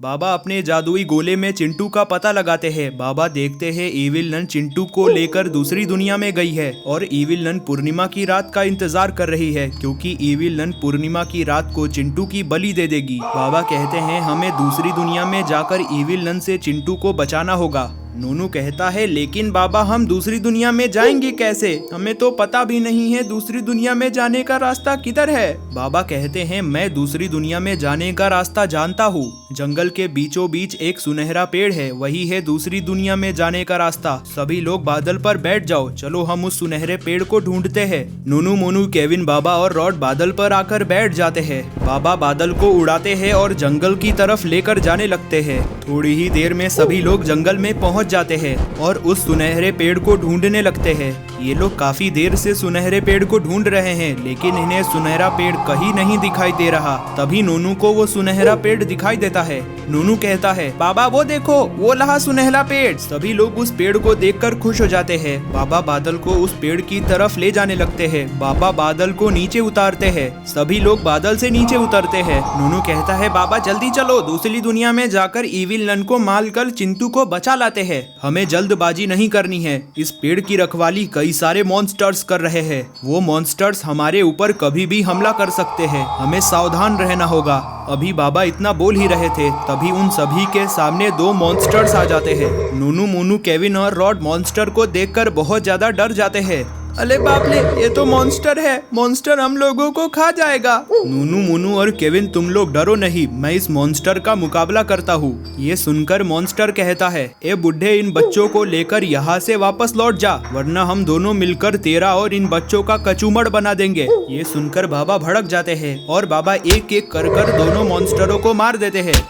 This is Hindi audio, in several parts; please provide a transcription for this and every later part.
बाबा अपने जादुई गोले में चिंटू का पता लगाते हैं। बाबा देखते हैं इविल नन चिंटू को लेकर दूसरी दुनिया में गई है और इविल नन पूर्णिमा की रात का इंतजार कर रही है, क्योंकि इविल नन पूर्णिमा की रात को चिंटू की बलि दे देगी। बाबा कहते हैं हमें दूसरी दुनिया में जाकर इविल नन से चिंटू को बचाना होगा। नूनू कहता है लेकिन बाबा हम दूसरी दुनिया में जाएंगे कैसे, हमें तो पता भी नहीं है दूसरी दुनिया में जाने का रास्ता किधर है। बाबा कहते हैं मैं दूसरी दुनिया में जाने का रास्ता जानता हूँ। जंगल के बीचों बीच एक सुनहरा पेड़ है, वही है दूसरी दुनिया में जाने का रास्ता। सभी लोग बादल पर बैठ जाओ, चलो हम उस सुनहरे पेड़ को ढूंढते हैं। नूनू, मोनू, केविन, बाबा और रॉड बादल पर आकर बैठ जाते हैं। बाबा बादल को उड़ाते हैं और जंगल की तरफ लेकर जाने लगते हैं। थोड़ी ही देर में सभी लोग जंगल में पहुँच जाते हैं और उस सुनहरे पेड़ को ढूंढने लगते हैं। ये लोग काफी देर से सुनहरे पेड़ को ढूंढ रहे हैं, लेकिन इन्हें सुनहरा पेड़ कहीं नहीं दिखाई दे रहा। तभी नूनू को वो सुनहरा पेड़ दिखाई देता है। नूनू कहता है बाबा वो देखो, वो रहा सुनहरा पेड़। सभी लोग उस पेड़ को देखकर खुश हो जाते हैं। बाबा बादल को उस पेड़ की तरफ ले जाने लगते हैं। बाबा बादल को नीचे उतारते हैं। सभी लोग बादल से नीचे उतरते हैं। नूनू कहता है बाबा जल्दी चलो, दूसरी दुनिया में जाकर इविल नन को मारकर चिंटू को बचा लाते हैं। हमें जल्दबाजी नहीं करनी है। इस पेड़ की रखवाली कई सारे मॉन्स्टर्स कर रहे हैं। वो मॉन्स्टर्स हमारे ऊपर कभी भी हमला कर सकते हैं, हमें सावधान रहना होगा। अभी बाबा इतना बोल ही रहे थे, तभी उन सभी के सामने दो मॉन्स्टर्स आ जाते हैं। नूनू, मोनू, केविन और रॉड मॉन्स्टर को देखकर बहुत ज्यादा डर जाते हैं। अरे बाप रे, ये तो मॉन्स्टर है, मॉन्स्टर हम लोगों को खा जाएगा। नूनू, मोनू और केविन तुम लोग डरो नहीं, मैं इस मॉन्स्टर का मुकाबला करता हूँ। ये सुनकर मॉन्स्टर कहता है ए बुढ़े, इन बच्चों को लेकर यहाँ से वापस लौट जा, वरना हम दोनों मिलकर तेरा और इन बच्चों का कचूमड़ बना देंगे। ये सुनकर बाबा भड़क जाते हैं और बाबा एक एक कर दोनों मॉन्स्टरों को मार देते हैं।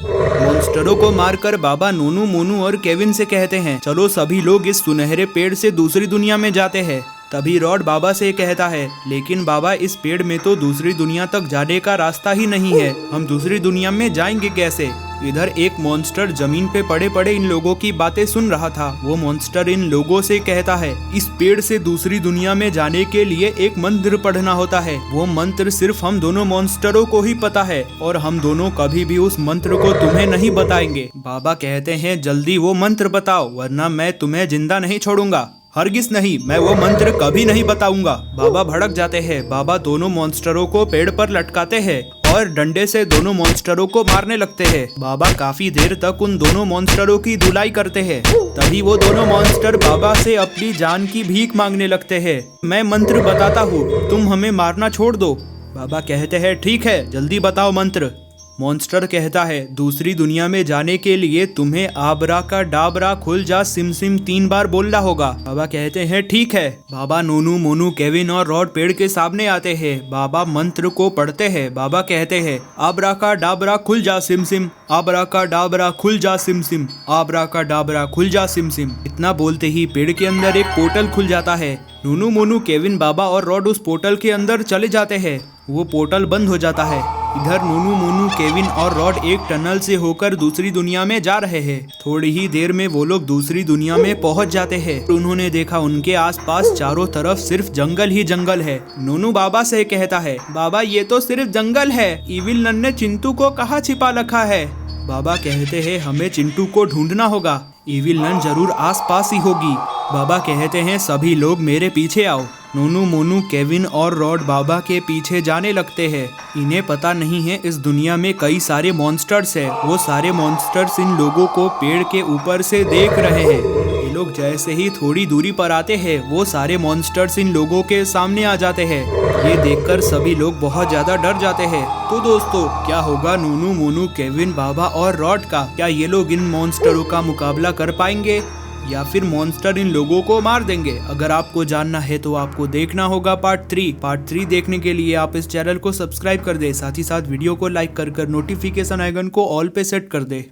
मॉन्स्टरों को मारकर बाबा नूनू, मोनू और केविन से कहते हैं चलो सभी लोग इस सुनहरे पेड़ से दूसरी दुनिया में जाते हैं। तभी रॉड बाबा से कहता है लेकिन बाबा इस पेड़ में तो दूसरी दुनिया तक जाने का रास्ता ही नहीं है, हम दूसरी दुनिया में जाएंगे कैसे। इधर एक मॉन्स्टर जमीन पे पड़े पड़े इन लोगों की बातें सुन रहा था। वो मॉन्स्टर इन लोगों से कहता है इस पेड़ से दूसरी दुनिया में जाने के लिए एक मंत्र पढ़ना होता है। वो मंत्र सिर्फ हम दोनों मॉन्स्टरों को ही पता है और हम दोनों कभी भी उस मंत्र को तुम्हें नहीं बताएंगे। बाबा कहते हैं जल्दी वो मंत्र बताओ, वरना मैं तुम्हें जिंदा नहीं छोड़ूंगा। हरगिज नहीं, मैं वो मंत्र कभी नहीं बताऊंगा। बाबा भड़क जाते हैं। बाबा दोनों मॉन्स्टरों को पेड़ पर लटकाते हैं और डंडे से दोनों मॉन्स्टरों को मारने लगते हैं। बाबा काफी देर तक उन दोनों मॉन्स्टरों की धुलाई करते हैं। तभी वो दोनों मॉन्स्टर बाबा से अपनी जान की भीख मांगने लगते हैं। मैं मंत्र बताता हूँ, तुम हमें मारना छोड़ दो। बाबा कहते हैं ठीक है, जल्दी बताओ मंत्र। मॉन्स्टर कहता है दूसरी दुनिया में जाने के लिए तुम्हें आबरा का डाबरा खुल जा सिम सिम 3 बार बोलना होगा। बाबा कहते हैं ठीक है। बाबा नूनू, मोनू, केविन और रॉड पेड़ के सामने आते हैं। बाबा मंत्र को पढ़ते हैं। बाबा कहते हैं आबरा का डाबरा खुल जा सिम सिम, आबरा का डाबरा खुल जा सिम सिम, आबरा का डाबरा खुल जा सिम सिम। इतना बोलते ही पेड़ के अंदर एक पोर्टल खुल जाता है। नूनू, मोनू, केविन, बाबा और रॉड उस पोर्टल के अंदर चले जाते हैं। वो पोर्टल बंद हो जाता है। इधर नूनू, मोनू, केविन और रॉड एक टनल से होकर दूसरी दुनिया में जा रहे हैं। थोड़ी ही देर में वो लोग दूसरी दुनिया में पहुंच जाते हैं। उन्होंने देखा उनके आसपास चारों तरफ सिर्फ जंगल ही जंगल है। नूनू बाबा से कहता है बाबा ये तो सिर्फ जंगल है, इविल नन ने चिंटू को कहाँ छिपा रखा है। बाबा कहते हैं हमें चिंटू को ढूंढना होगा, इविल नन जरूर आसपास ही होगी। बाबा कहते हैं सभी लोग मेरे पीछे आओ। नूनू, मोनू, केविन और रॉड बाबा के पीछे जाने लगते हैं। इन्हें पता नहीं है इस दुनिया में कई सारे मॉन्स्टर्स हैं। वो सारे मॉन्स्टर्स इन लोगों को पेड़ के ऊपर से देख रहे हैं। ये लोग जैसे ही थोड़ी दूरी पर आते हैं वो सारे मॉन्स्टर्स इन लोगों के सामने आ जाते हैं। ये देखकर सभी लोग बहुत ज्यादा डर जाते हैं। तो दोस्तों क्या होगा नूनू, मोनू, केविन, बाबा और रॉड का? क्या ये लोग इन मॉन्स्टरों का मुकाबला कर पाएंगे या फिर मॉन्स्टर इन लोगों को मार देंगे? अगर आपको जानना है तो आपको देखना होगा पार्ट 3 देखने के लिए आप इस चैनल को सब्सक्राइब कर दे, साथ ही साथ वीडियो को लाइक कर नोटिफिकेशन आइकन को ऑल पे सेट कर दे।